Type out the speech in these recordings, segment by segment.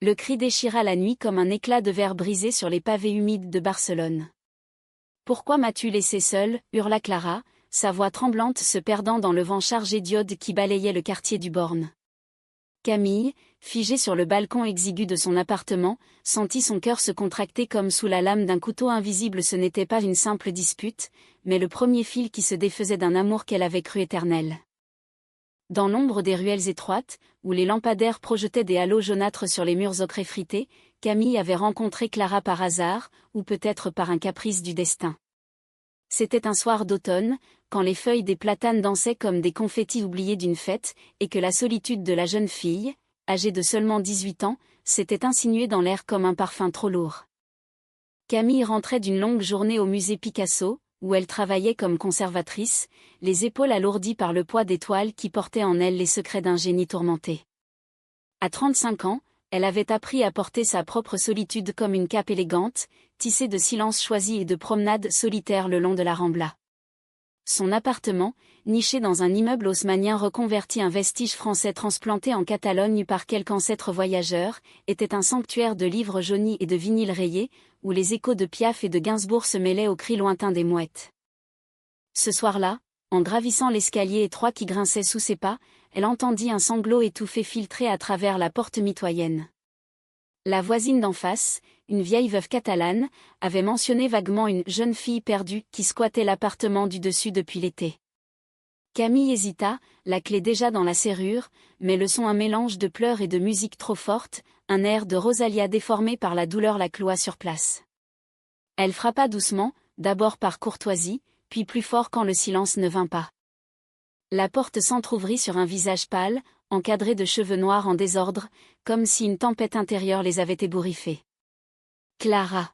Le cri déchira la nuit comme un éclat de verre brisé sur les pavés humides de Barcelone. « Pourquoi m'as-tu laissé seule » hurla Clara, sa voix tremblante se perdant dans le vent chargé d'iode qui balayait le quartier du Born. Camille, figée sur le balcon exigu de son appartement, sentit son cœur se contracter comme sous la lame d'un couteau invisible. Ce n'était pas une simple dispute, mais le premier fil qui se défaisait d'un amour qu'elle avait cru éternel. Dans l'ombre des ruelles étroites, où les lampadaires projetaient des halos jaunâtres sur les murs ocre effrités, Camille avait rencontré Clara par hasard, ou peut-être par un caprice du destin. C'était un soir d'automne, quand les feuilles des platanes dansaient comme des confettis oubliés d'une fête, et que la solitude de la jeune fille, âgée de seulement 18 ans, s'était insinuée dans l'air comme un parfum trop lourd. Camille rentrait d'une longue journée au musée Picasso, où elle travaillait comme conservatrice, les épaules alourdies par le poids des toiles qui portaient en elles les secrets d'un génie tourmenté. À 35 ans, elle avait appris à porter sa propre solitude comme une cape élégante, tissée de silences choisis et de promenades solitaires le long de la Rambla. Son appartement, niché dans un immeuble haussmannien reconverti, un vestige français transplanté en Catalogne par quelque ancêtre voyageur, était un sanctuaire de livres jaunis et de vinyles rayés, où les échos de Piaf et de Gainsbourg se mêlaient aux cris lointains des mouettes. Ce soir-là, en gravissant l'escalier étroit qui grinçait sous ses pas, elle entendit un sanglot étouffé filtrer à travers la porte mitoyenne. La voisine d'en face, une vieille veuve catalane, avait mentionné vaguement une jeune fille perdue qui squattait l'appartement du dessus depuis l'été. Camille hésita, la clé déjà dans la serrure, mais le son un mélange de pleurs et de musique trop forte, un air de Rosalia déformé par la douleur la cloua sur place. Elle frappa doucement, d'abord par courtoisie, puis plus fort quand le silence ne vint pas. La porte s'entr'ouvrit sur un visage pâle, encadré de cheveux noirs en désordre, comme si une tempête intérieure les avait ébouriffés. Clara.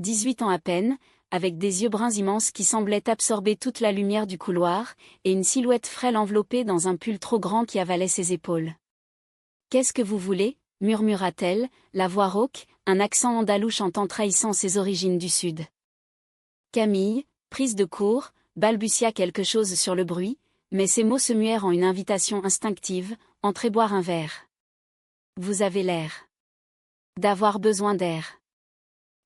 18 ans à peine, avec des yeux bruns immenses qui semblaient absorber toute la lumière du couloir, et une silhouette frêle enveloppée dans un pull trop grand qui avalait ses épaules. « Qu'est-ce que vous voulez » murmura-t-elle, la voix rauque, un accent andalou chantant trahissant ses origines du sud. Camille, prise de court, balbutia quelque chose sur le bruit, mais ses mots se muèrent en une invitation instinctive, « Entrez boire un verre. Vous avez l'air d'avoir besoin d'air. »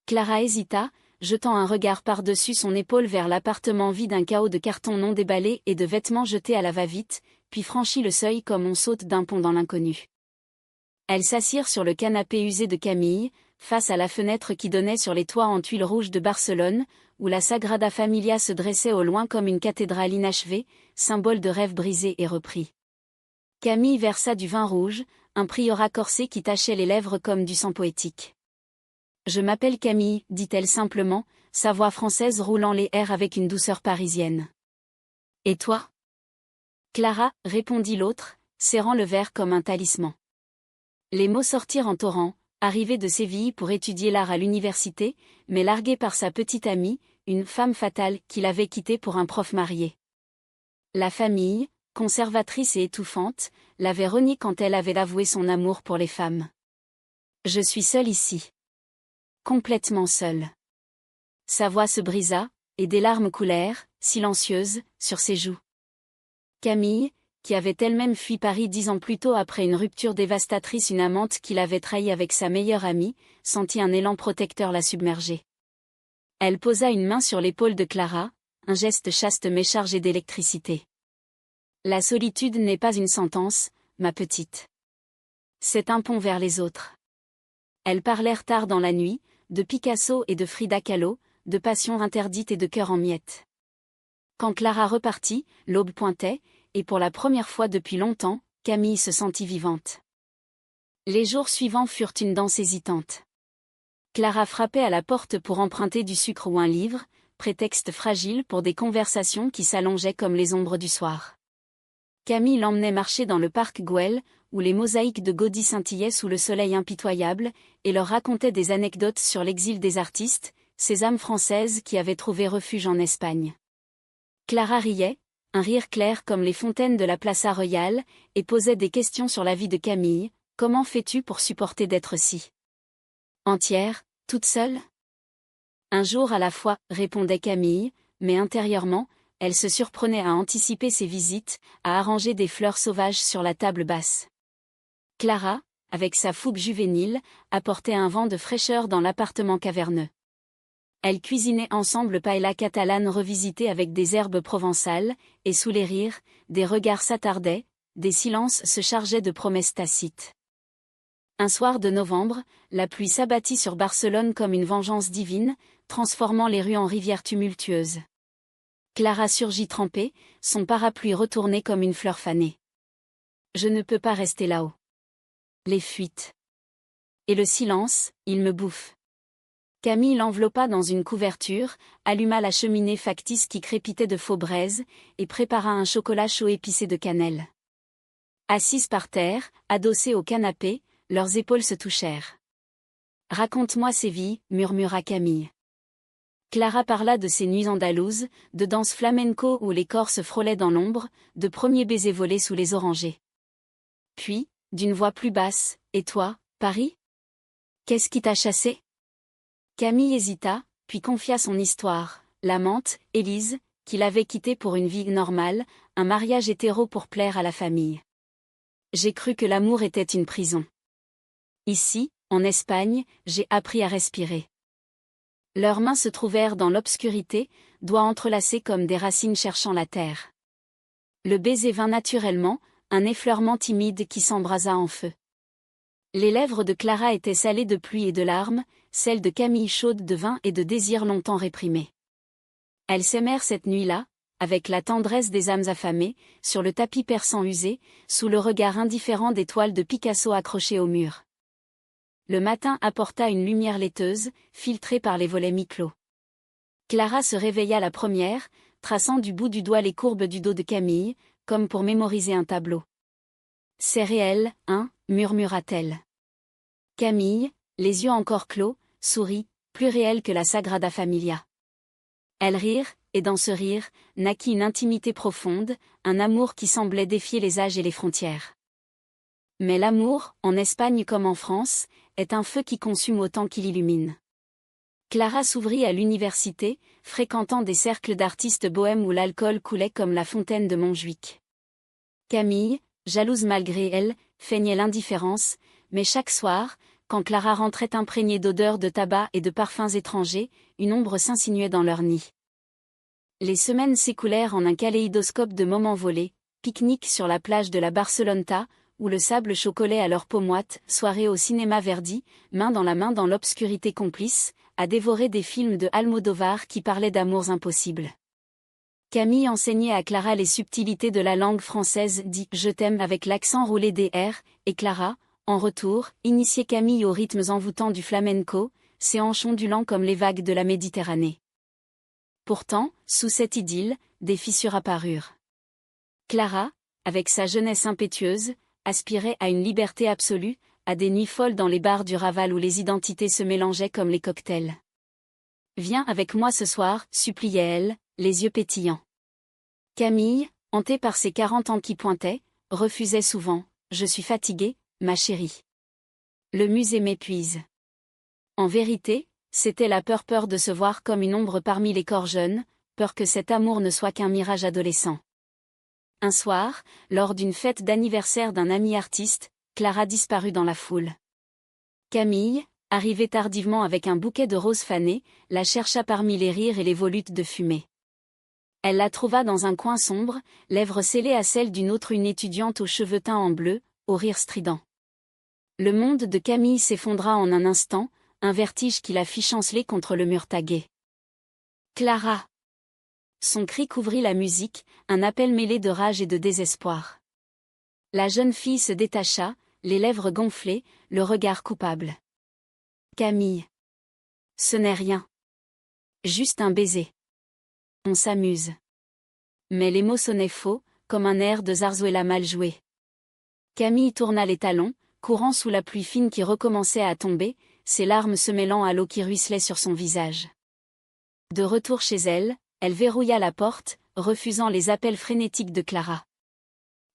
Clara hésita, jetant un regard par-dessus son épaule vers l'appartement vide, un chaos de cartons non déballés et de vêtements jetés à la va-vite, puis franchit le seuil comme on saute d'un pont dans l'inconnu. Elles s'assirent sur le canapé usé de Camille, face à la fenêtre qui donnait sur les toits en tuiles rouges de Barcelone, où la Sagrada Familia se dressait au loin comme une cathédrale inachevée, symbole de rêves brisés et repris. Camille versa du vin rouge, un priorat corsé qui tachait les lèvres comme du sang poétique. « Je m'appelle Camille » dit-elle simplement, sa voix française roulant les airs avec une douceur parisienne. « Et toi » Clara, répondit l'autre, serrant le verre comme un talisman. Les mots sortirent en torrent, arrivée de Séville pour étudier l'art à l'université, mais larguée par sa petite amie, une femme fatale qui l'avait quittée pour un prof marié. La famille, conservatrice et étouffante, l'avait reniée quand elle avait avoué son amour pour les femmes. « Je suis seule ici. Complètement seule. » Sa voix se brisa, et des larmes coulèrent, silencieuses, sur ses joues. Camille, qui avait elle-même fui Paris 10 ans plus tôt après une rupture dévastatrice, une amante qui l'avait trahi avec sa meilleure amie, sentit un élan protecteur la submerger. Elle posa une main sur l'épaule de Clara, un geste chaste mais chargé d'électricité. « La solitude n'est pas une sentence, ma petite. C'est un pont vers les autres. » Elles parlèrent tard dans la nuit, de Picasso et de Frida Kahlo, de passion interdite et de cœur en miettes. Quand Clara repartit, l'aube pointait, et pour la première fois depuis longtemps, Camille se sentit vivante. Les jours suivants furent une danse hésitante. Clara frappait à la porte pour emprunter du sucre ou un livre, prétexte fragile pour des conversations qui s'allongeaient comme les ombres du soir. Camille l'emmenait marcher dans le parc Güell, où les mosaïques de Gaudí scintillaient sous le soleil impitoyable, et leur racontait des anecdotes sur l'exil des artistes, ces âmes françaises qui avaient trouvé refuge en Espagne. Clara riait, un rire clair comme les fontaines de la Plaza Royale, et posait des questions sur la vie de Camille. « Comment fais-tu pour supporter d'être si entière, toute seule ?» Un jour à la fois, répondait Camille, mais intérieurement, elle se surprenait à anticiper ses visites, à arranger des fleurs sauvages sur la table basse. Clara, avec sa fougue juvénile, apportait un vent de fraîcheur dans l'appartement caverneux. Elles cuisinaient ensemble paella catalane revisitée avec des herbes provençales, et sous les rires, des regards s'attardaient, des silences se chargeaient de promesses tacites. Un soir de novembre, la pluie s'abattit sur Barcelone comme une vengeance divine, transformant les rues en rivières tumultueuses. Clara surgit trempée, son parapluie retourné comme une fleur fanée. Je ne peux pas rester là-haut. Les fuites. Et le silence, il me bouffe. Camille l'enveloppa dans une couverture, alluma la cheminée factice qui crépitait de faux braises, et prépara un chocolat chaud épicé de cannelle. Assises par terre, adossées au canapé, leurs épaules se touchèrent. « Raconte-moi ces vies » murmura Camille. Clara parla de ses nuits andalouses, de danses flamenco où les corps se frôlaient dans l'ombre, de premiers baisers volés sous les orangers. Puis, d'une voix plus basse, « Et toi, Paris ? Qu'est-ce qui t'a chassé ?» Camille hésita, puis confia son histoire, l'amante, Élise, qu'il avait quittée pour une vie normale, un mariage hétéro pour plaire à la famille. J'ai cru que l'amour était une prison. Ici, en Espagne, j'ai appris à respirer. Leurs mains se trouvèrent dans l'obscurité, doigts entrelacés comme des racines cherchant la terre. Le baiser vint naturellement, un effleurement timide qui s'embrasa en feu. Les lèvres de Clara étaient salées de pluie et de larmes, celles de Camille chaudes de vin et de désirs longtemps réprimés. Elles s'aimèrent cette nuit-là, avec la tendresse des âmes affamées, sur le tapis persan usé, sous le regard indifférent des toiles de Picasso accrochées au mur. Le matin apporta une lumière laiteuse, filtrée par les volets mi-clos. Clara se réveilla la première, traçant du bout du doigt les courbes du dos de Camille, comme pour mémoriser un tableau. « C'est réel, hein » murmura-t-elle. Camille, les yeux encore clos, sourit, plus réel que la Sagrada Familia. Elles rirent, et dans ce rire, naquit une intimité profonde, un amour qui semblait défier les âges et les frontières. Mais l'amour, en Espagne comme en France, est un feu qui consume autant qu'il illumine. Clara s'ouvrit à l'université, fréquentant des cercles d'artistes bohèmes où l'alcool coulait comme la fontaine de Montjuic. Camille, jalouse malgré elle, feignait l'indifférence, mais chaque soir, quand Clara rentrait imprégnée d'odeurs de tabac et de parfums étrangers, une ombre s'insinuait dans leur nid. Les semaines s'écoulèrent en un kaléidoscope de moments volés, pique-nique sur la plage de la Barceloneta, où le sable chaud collait à leurs peaux moites, soirée au cinéma Verdi, main dans l'obscurité complice, à dévorer des films de Almodovar qui parlaient d'amours impossibles. Camille enseignait à Clara les subtilités de la langue française dit « je t'aime » avec l'accent roulé des R, et Clara, en retour, initiait Camille aux rythmes envoûtants du flamenco, ses hanches ondulant comme les vagues de la Méditerranée. Pourtant, sous cette idylle, des fissures apparurent. Clara, avec sa jeunesse impétueuse, aspirait à une liberté absolue, à des nuits folles dans les bars du Raval où les identités se mélangeaient comme les cocktails. « Viens avec moi ce soir » suppliait-elle, les yeux pétillants. Camille, hantée par ses 40 ans qui pointaient, refusait souvent « Je suis fatiguée, ma chérie. Le musée m'épuise. » En vérité, c'était la peur de se voir comme une ombre parmi les corps jeunes, peur que cet amour ne soit qu'un mirage adolescent. Un soir, lors d'une fête d'anniversaire d'un ami artiste, Clara disparut dans la foule. Camille, arrivée tardivement avec un bouquet de roses fanées, la chercha parmi les rires et les volutes de fumée. Elle la trouva dans un coin sombre, lèvres scellées à celles d'une autre, une étudiante aux cheveux teints en bleu, au rire strident. Le monde de Camille s'effondra en un instant, un vertige qui la fit chanceler contre le mur tagué. « Clara !» Son cri couvrit la musique, un appel mêlé de rage et de désespoir. La jeune fille se détacha, les lèvres gonflées, le regard coupable. « Camille. Ce n'est rien. Juste un baiser. On s'amuse. » Mais les mots sonnaient faux, comme un air de zarzuela mal joué. Camille tourna les talons, courant sous la pluie fine qui recommençait à tomber, ses larmes se mêlant à l'eau qui ruisselait sur son visage. De retour chez elle, elle verrouilla la porte, refusant les appels frénétiques de Clara.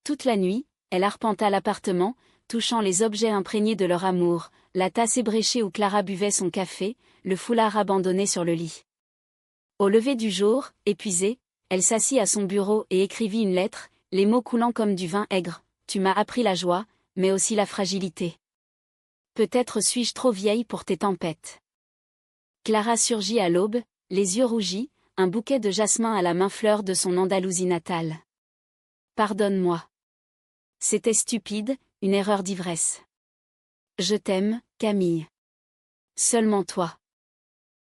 Toute la nuit, elle arpenta l'appartement, touchant les objets imprégnés de leur amour, la tasse ébréchée où Clara buvait son café, le foulard abandonné sur le lit. Au lever du jour, épuisée, elle s'assit à son bureau et écrivit une lettre, les mots coulant comme du vin aigre. « Tu m'as appris la joie, mais aussi la fragilité. Peut-être suis-je trop vieille pour tes tempêtes. Clara surgit à l'aube, les yeux rougis, un bouquet de jasmin à la main, fleur de son Andalousie natale. Pardonne-moi. C'était stupide, une erreur d'ivresse. Je t'aime, Camille. Seulement toi.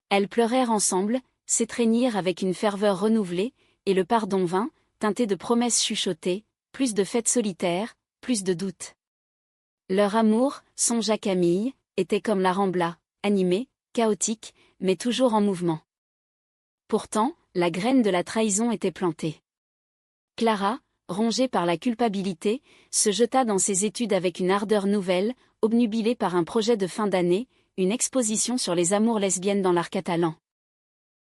Elles pleurèrent ensemble, s'étreignirent avec une ferveur renouvelée, et le pardon vint, teinté de promesses chuchotées, plus de fêtes solitaires, plus de doutes. Leur amour, songea Camille, était comme la Rambla, animé, chaotique, mais toujours en mouvement. Pourtant, la graine de la trahison était plantée. Clara, rongée par la culpabilité, se jeta dans ses études avec une ardeur nouvelle, obnubilée par un projet de fin d'année, une exposition sur les amours lesbiennes dans l'art catalan.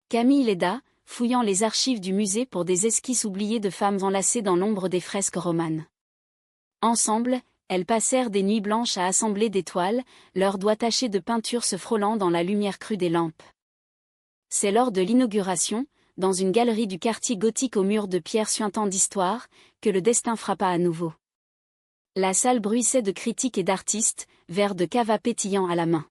Camille l'aida, fouillant les archives du musée pour des esquisses oubliées de femmes enlacées dans l'ombre des fresques romanes. Ensemble, elles passèrent des nuits blanches à assembler des toiles, leurs doigts tachés de peinture se frôlant dans la lumière crue des lampes. C'est lors de l'inauguration, dans une galerie du quartier gothique aux murs de pierre suintant d'histoire, que le destin frappa à nouveau. La salle bruissait de critiques et d'artistes, verres de cava pétillant à la main.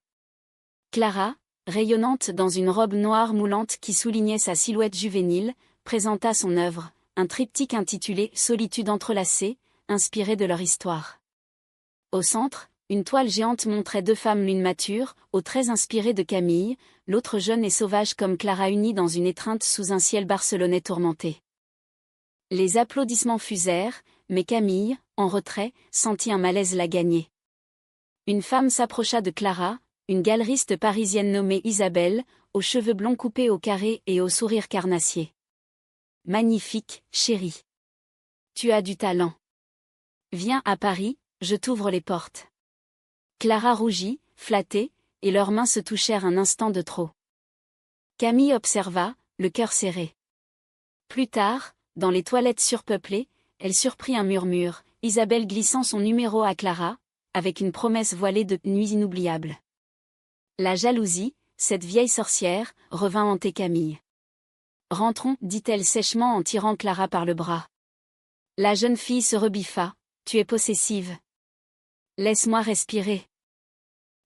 Clara, rayonnante dans une robe noire moulante qui soulignait sa silhouette juvénile, présenta son œuvre, un triptyque intitulé « Solitude entrelacée », inspiré de leur histoire. Au centre, une toile géante montrait deux femmes, l'une mature, aux traits inspirés de Camille, l'autre jeune et sauvage comme Clara, unies dans une étreinte sous un ciel barcelonais tourmenté. Les applaudissements fusèrent, mais Camille, en retrait, sentit un malaise la gagner. Une femme s'approcha de Clara, une galeriste parisienne nommée Isabelle, aux cheveux blonds coupés au carré et au sourire carnassier. « Magnifique, chérie. Tu as du talent. Viens à Paris, je t'ouvre les portes. » Clara rougit, flattée, et leurs mains se touchèrent un instant de trop. Camille observa, le cœur serré. Plus tard, dans les toilettes surpeuplées, elle surprit un murmure, Isabelle glissant son numéro à Clara, avec une promesse voilée de « nuits inoubliables ». La jalousie, cette vieille sorcière, revint hanter Camille. « Rentrons, dit-elle sèchement en tirant Clara par le bras. La jeune fille se rebiffa, « Tu es possessive. Laisse-moi respirer. »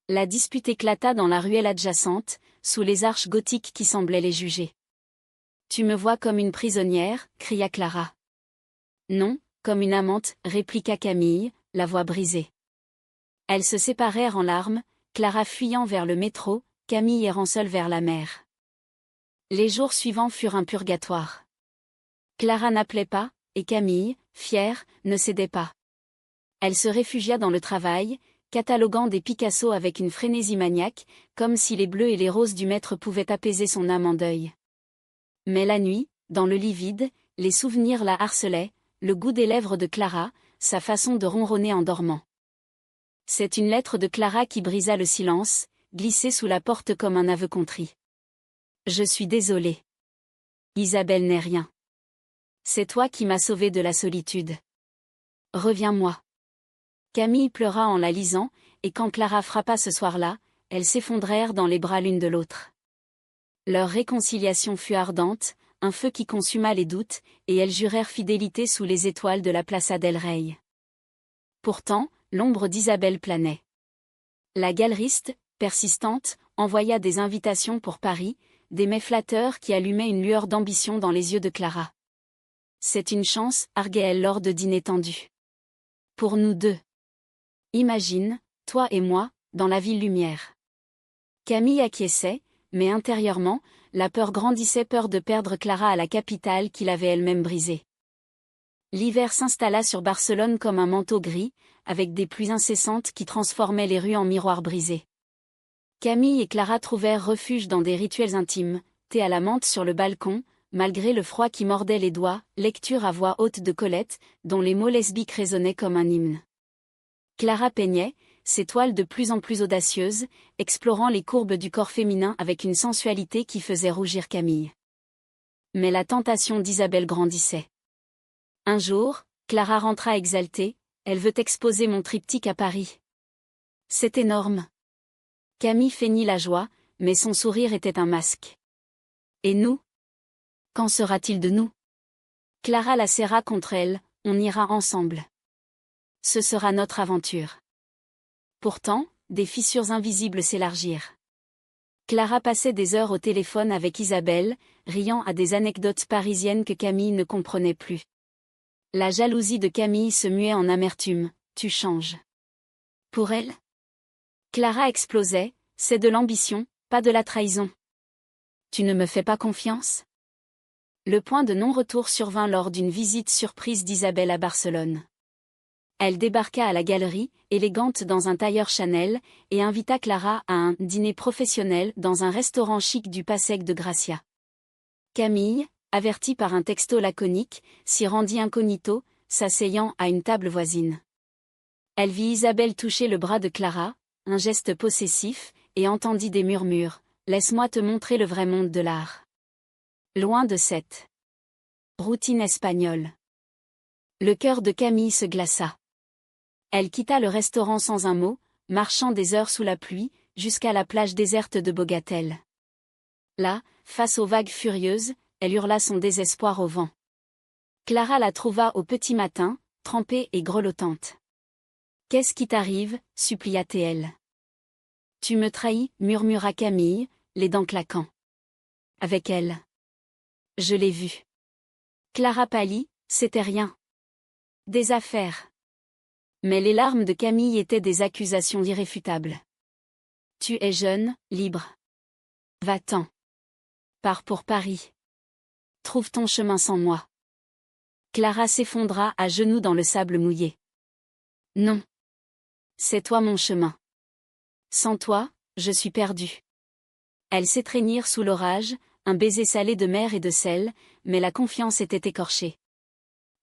La dispute éclata dans la ruelle adjacente, sous les arches gothiques qui semblaient les juger. « Tu me vois comme une prisonnière » cria Clara. « Non, comme une amante » répliqua Camille, la voix brisée. Elles se séparèrent en larmes, Clara fuyant vers le métro, Camille errant seule vers la mer. Les jours suivants furent un purgatoire. Clara n'appelait pas, et Camille, fière, ne cédait pas. Elle se réfugia dans le travail, cataloguant des Picasso avec une frénésie maniaque, comme si les bleus et les roses du maître pouvaient apaiser son âme en deuil. Mais la nuit, dans le lit vide, les souvenirs la harcelaient, le goût des lèvres de Clara, sa façon de ronronner en dormant. C'est une lettre de Clara qui brisa le silence, glissée sous la porte comme un aveu contrit. « Je suis désolée. Isabelle n'est rien. C'est toi qui m'as sauvée de la solitude. Reviens-moi. » Camille pleura en la lisant, et quand Clara frappa ce soir-là, elles s'effondrèrent dans les bras l'une de l'autre. Leur réconciliation fut ardente, un feu qui consuma les doutes, et elles jurèrent fidélité sous les étoiles de la Plaça del Rey. Pourtant, l'ombre d'Isabelle planait. La galeriste, persistante, envoya des invitations pour Paris, des mets flatteurs qui allumaient une lueur d'ambition dans les yeux de Clara. « C'est une chance » arguait-elle lors de dîners tendus. « Pour nous deux. Imagine, toi et moi, dans la ville lumière. » Camille acquiesçait, mais intérieurement, la peur grandissait, peur de perdre Clara à la capitale qu'il avait elle-même brisée. L'hiver s'installa sur Barcelone comme un manteau gris, avec des pluies incessantes qui transformaient les rues en miroirs brisés. Camille et Clara trouvèrent refuge dans des rituels intimes, thé à la menthe sur le balcon, malgré le froid qui mordait les doigts, lecture à voix haute de Colette, dont les mots lesbiques résonnaient comme un hymne. Clara peignait, ses toiles de plus en plus audacieuses, explorant les courbes du corps féminin avec une sensualité qui faisait rougir Camille. Mais la tentation d'Isabelle grandissait. Un jour, Clara rentra exaltée, « Elle veut exposer mon triptyque à Paris. » « C'est énorme. » Camille feignit la joie, mais son sourire était un masque. « Et nous ? Qu'en sera-t-il de nous ?» Clara la serra contre elle, « On ira ensemble. Ce sera notre aventure. » Pourtant, des fissures invisibles s'élargirent. Clara passait des heures au téléphone avec Isabelle, riant à des anecdotes parisiennes que Camille ne comprenait plus. La jalousie de Camille se muait en amertume. « Tu changes. » Pour elle? Clara explosait. « C'est de l'ambition, pas de la trahison. Tu ne me fais pas confiance ?» Le point de non-retour survint lors d'une visite surprise d'Isabelle à Barcelone. Elle débarqua à la galerie, élégante dans un tailleur Chanel, et invita Clara à un dîner professionnel dans un restaurant chic du Passec de Gracia. Camille, avertie par un texto laconique, s'y rendit incognito, s'asseyant à une table voisine. Elle vit Isabelle toucher le bras de Clara, un geste possessif, et entendit des murmures. « Laisse-moi te montrer le vrai monde de l'art. » Loin de cette routine espagnole. Le cœur de Camille se glaça. Elle quitta le restaurant sans un mot, marchant des heures sous la pluie, jusqu'à la plage déserte de Bogatel. Là, face aux vagues furieuses, elle hurla son désespoir au vent. Clara la trouva au petit matin, trempée et grelottante. « Qu'est-ce qui t'arrive » supplia-t-elle. « Tu me trahis » murmura Camille, les dents claquant. « Avec elle. » « Je l'ai vue. » Clara pâlit, c'était rien. Des affaires. Mais les larmes de Camille étaient des accusations irréfutables. « Tu es jeune, libre. Va-t'en. Pars pour Paris. Trouve ton chemin sans moi. » Clara s'effondra à genoux dans le sable mouillé. « Non. C'est toi mon chemin. Sans toi, je suis perdue. » Elles s'étreignirent sous l'orage, un baiser salé de mer et de sel, mais la confiance était écorchée.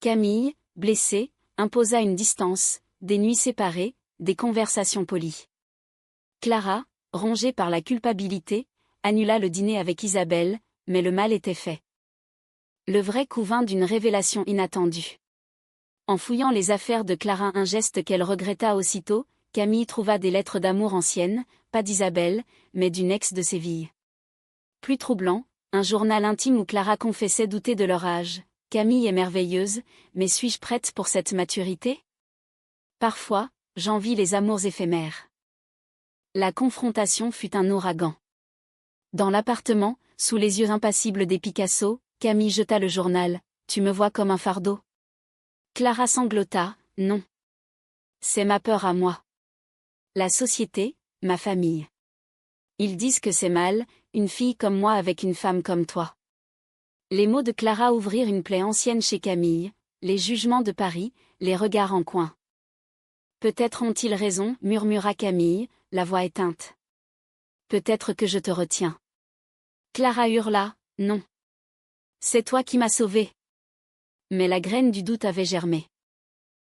Camille, blessée, imposa une distance, des nuits séparées, des conversations polies. Clara, rongée par la culpabilité, annula le dîner avec Isabelle, mais le mal était fait. Le vrai coup vint d'une révélation inattendue. En fouillant les affaires de Clara, un geste qu'elle regretta aussitôt, Camille trouva des lettres d'amour anciennes, pas d'Isabelle, mais d'une ex de Séville. Plus troublant, un journal intime où Clara confessait douter de leur âge. « Camille est merveilleuse, mais suis-je prête pour cette maturité ? Parfois, j'envie les amours éphémères. » La confrontation fut un ouragan. Dans l'appartement, sous les yeux impassibles des Picasso, Camille jeta le journal. « Tu me vois comme un fardeau ?» Clara sanglota. « Non. C'est ma peur à moi. La société, ma famille. Ils disent que c'est mal, une fille comme moi avec une femme comme toi. » Les mots de Clara ouvrirent une plaie ancienne chez Camille, les jugements de Paris, les regards en coin. « Peut-être ont-ils raison, » murmura Camille, la voix éteinte. « Peut-être que je te retiens. » Clara hurla. « Non. C'est toi qui m'as sauvée. » Mais la graine du doute avait germé.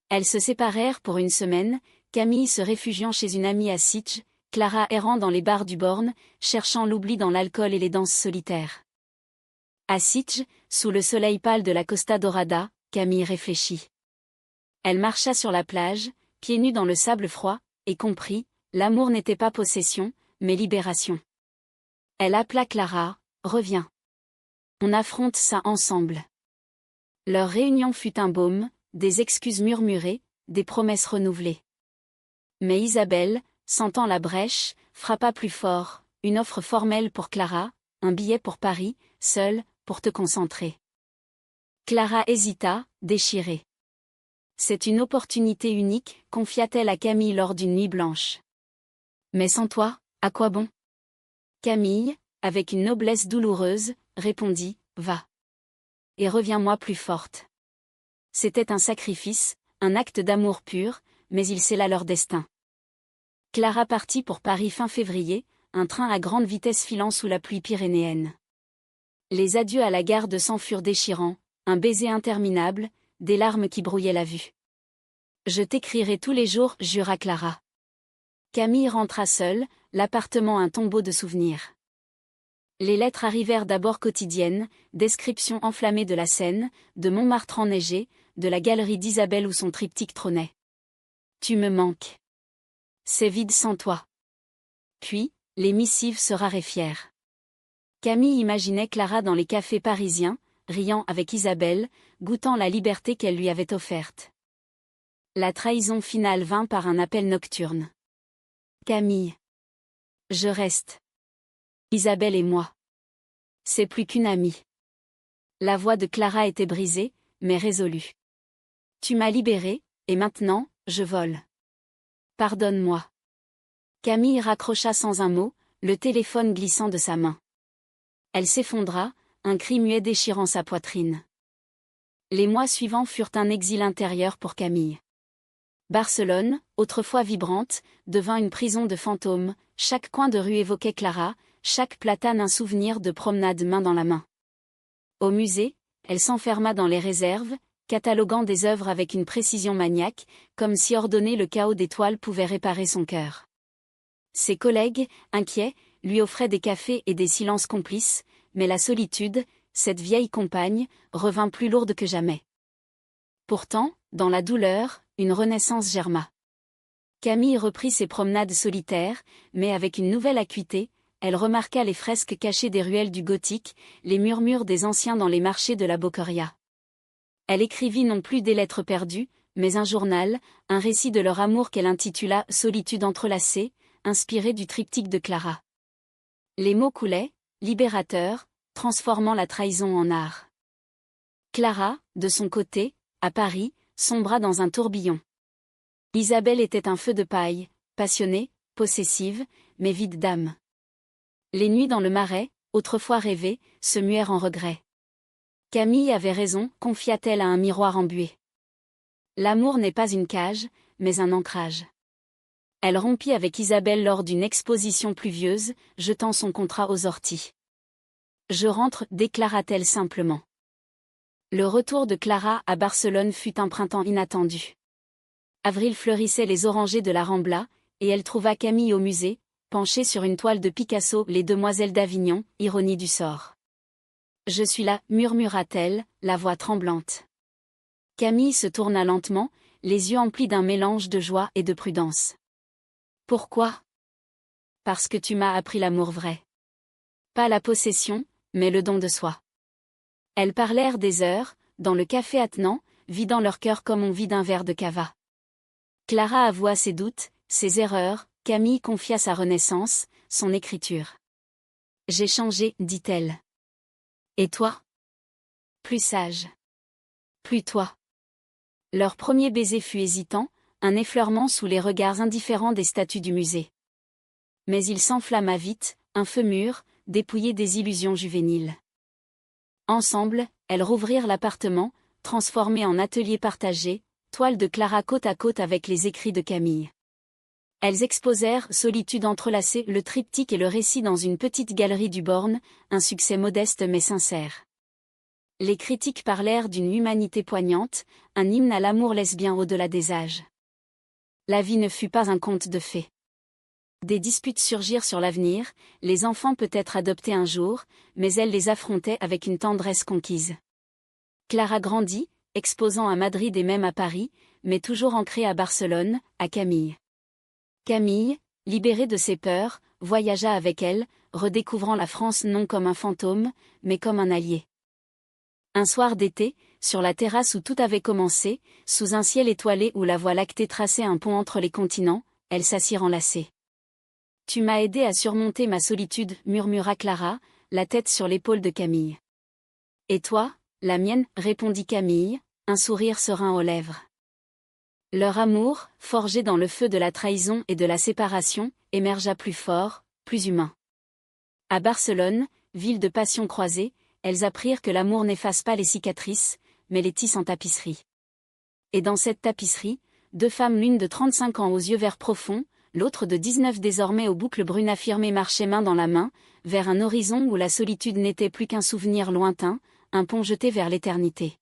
Elles se séparèrent pour une semaine, Camille se réfugiant chez une amie à Sitges, Clara errant dans les bars du Born, cherchant l'oubli dans l'alcool et les danses solitaires. À Sitges, sous le soleil pâle de la Costa Dorada, Camille réfléchit. Elle marcha sur la plage, pieds nus dans le sable froid, et comprit, l'amour n'était pas possession, mais libération. Elle appela Clara. « Reviens. On affronte ça ensemble. » Leur réunion fut un baume, des excuses murmurées, des promesses renouvelées. Mais Isabelle, sentant la brèche, frappa plus fort. « Une offre formelle pour Clara, un billet pour Paris, seule, pour te concentrer. » Clara hésita, déchirée. « C'est une opportunité unique, » confia-t-elle à Camille lors d'une nuit blanche. « Mais sans toi, à quoi bon ?» Camille, avec une noblesse douloureuse, répondit, « Va. Et reviens-moi plus forte. » C'était un sacrifice, un acte d'amour pur, mais il scella leur destin. Clara partit pour Paris fin février, un train à grande vitesse filant sous la pluie pyrénéenne. Les adieux à la gare de Sens furent déchirants, un baiser interminable, des larmes qui brouillaient la vue. « Je t'écrirai tous les jours, » jura Clara. Camille rentra seule, l'appartement un tombeau de souvenirs. Les lettres arrivèrent d'abord quotidiennes, descriptions enflammées de la Seine, de Montmartre enneigé, de la galerie d'Isabelle où son triptyque trônait. « Tu me manques. C'est vide sans toi. » Puis, les missives se raréfièrent. Camille imaginait Clara dans les cafés parisiens, riant avec Isabelle, goûtant la liberté qu'elle lui avait offerte. La trahison finale vint par un appel nocturne. Camille. Je reste. Isabelle et moi. C'est plus qu'une amie. La voix de Clara était brisée, mais résolue. Tu m'as libérée, et maintenant, je vole. Pardonne-moi. Camille raccrocha sans un mot, le téléphone glissant de sa main. Elle s'effondra, un cri muet déchirant sa poitrine. Les mois suivants furent un exil intérieur pour Camille. Barcelone, autrefois vibrante, devint une prison de fantômes, chaque coin de rue évoquait Clara, chaque platane un souvenir de promenade main dans la main. Au musée, elle s'enferma dans les réserves, cataloguant des œuvres avec une précision maniaque, comme si ordonner le chaos des toiles pouvait réparer son cœur. Ses collègues, inquiets, lui offraient des cafés et des silences complices, mais la solitude, cette vieille compagne, revint plus lourde que jamais. Pourtant, dans la douleur, une renaissance germa. Camille reprit ses promenades solitaires, mais avec une nouvelle acuité, elle remarqua les fresques cachées des ruelles du gothique, les murmures des anciens dans les marchés de la Boqueria. Elle écrivit non plus des lettres perdues, mais un journal, un récit de leur amour qu'elle intitula « Solitude entrelacée », inspiré du triptyque de Clara. Les mots coulaient, libérateurs, transformant la trahison en art. Clara, de son côté, à Paris, sombra dans un tourbillon. Isabelle était un feu de paille, passionnée, possessive, mais vide d'âme. Les nuits dans le Marais, autrefois rêvées, se muèrent en regrets. Camille avait raison, confia-t-elle à un miroir embué. L'amour n'est pas une cage, mais un ancrage. Elle rompit avec Isabelle lors d'une exposition pluvieuse, jetant son contrat aux orties. Je rentre, déclara-t-elle simplement. Le retour de Clara à Barcelone fut un printemps inattendu. Avril fleurissait les orangers de la Rambla, et elle trouva Camille au musée, penchée sur une toile de Picasso, Les Demoiselles d'Avignon, ironie du sort. Je suis là, murmura-t-elle, la voix tremblante. Camille se tourna lentement, les yeux emplis d'un mélange de joie et de prudence. Pourquoi ? Parce que tu m'as appris l'amour vrai. Pas la possession, mais le don de soi. Elles parlèrent des heures, dans le café attenant, vidant leur cœur comme on vide un verre de cava. Clara avoua ses doutes, ses erreurs, Camille confia sa renaissance, son écriture. J'ai changé, dit-elle. Et toi ? Plus sage. Plus toi. Leur premier baiser fut hésitant, un effleurement sous les regards indifférents des statues du musée. Mais il s'enflamma vite, un feu mûr, dépouillé des illusions juvéniles. Ensemble, elles rouvrirent l'appartement, transformé en atelier partagé, toile de Clara côte à côte avec les écrits de Camille. Elles exposèrent Solitude entrelacée, le triptyque et le récit dans une petite galerie du Born, un succès modeste mais sincère. Les critiques parlèrent d'une humanité poignante, un hymne à l'amour lesbien au-delà des âges. La vie ne fut pas un conte de fées. Des disputes surgirent sur l'avenir, les enfants peut-être adoptés un jour, mais elle les affrontait avec une tendresse conquise. Clara grandit, exposant à Madrid et même à Paris, mais toujours ancrée à Barcelone, à Camille. Camille, libérée de ses peurs, voyagea avec elle, redécouvrant la France non comme un fantôme, mais comme un allié. Un soir d'été, sur la terrasse où tout avait commencé, sous un ciel étoilé où la Voie lactée traçait un pont entre les continents, elles s'assirent enlacées. « Tu m'as aidé à surmonter ma solitude » murmura Clara, la tête sur l'épaule de Camille. « Et toi, la mienne » répondit Camille, un sourire serein aux lèvres. Leur amour, forgé dans le feu de la trahison et de la séparation, émergea plus fort, plus humain. À Barcelone, ville de passions croisées, elles apprirent que l'amour n'efface pas les cicatrices, mais les tisse en tapisserie. Et dans cette tapisserie, deux femmes, l'une de 35 ans aux yeux verts profonds, l'autre de 19 désormais aux boucles brunes affirmées, marchaient main dans la main, vers un horizon où la solitude n'était plus qu'un souvenir lointain, un pont jeté vers l'éternité.